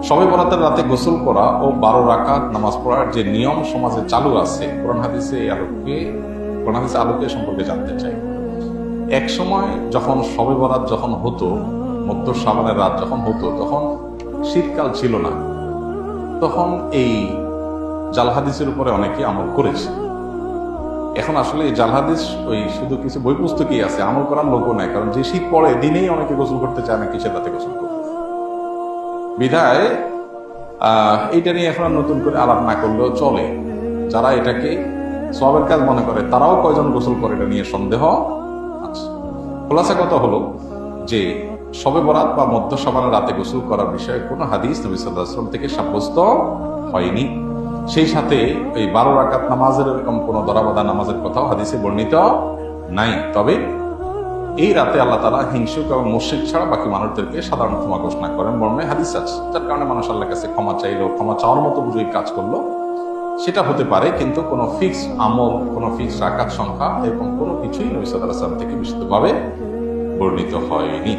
শবে বরাতের রাতে গোসল করা ও 12 রাকাত নামাজ পড়ার যে নিয়ম সমাজে চালু আছে কোরআন হাদিসে আলোকে সম্পর্কে জানতে চাই। এক সময় যখন শবে বরাত যখন হতো, মধ্য শাবানের রাত যখন হতো, তখন শীতকাল ছিল না। তখন এই জাল হাদিসের উপরে অনেকে আমল করেছে। এখন আসলে এই জাল হাদিস ওই শুধু কিছু বই পুস্তকই আছে, আমল করার লোকও নাই। কারণ যে শীত পড়ে দিনেই অনেকে গোসল করতে চায় না, কিসের রাতে গোসল করতে। বিধায় এইটা নিয়ে এখন আর নতুন করে আলাপ না করলেও চলে। যারা এটাকে সওয়াবের কাজ মনে করে তারাও কয়জন গোসল করে এটা নিয়ে সন্দেহ আছে। খোলাসা কথা হলো যে শবে বরাত বা মধ্য শাবানের রাতে গোসল করার বিষয়ে কোনো হাদিস নবী সাল্লাল্লাহু আলাইহি ওয়াসাল্লাম থেকে সাব্যস্ত হয়নি। সেই সাথে এই 12 রাকাত নামাজের এরকম কোনো দরাবাধা নামাজের কথাও হাদিসে বর্ণিত নাই। তবে এই রাতে আল্লাহ তাআলা হিংসুক এবং মুশরিক ছাড়া বাকি মানুষদেরকে সাধারণ ক্ষমা ঘোষণা করেন মর্মে হাদিস আছে। যার কারণে মানুষ আল্লাহর কাছে ক্ষমা চাইলো, ক্ষমা চাওয়ার মতো বুঝে কাজ করলো, সেটা হতে পারে। কিন্তু কোনো ফিক্স আমল, কোনো ফিক্স রাকাত সংখ্যা এরকম কোনো কিছুই নবী সাল্লাল্লাহু আলাইহি ওয়াসাল্লাম থেকে বিশুদ্ধভাবে বর্ণিত হয়নি।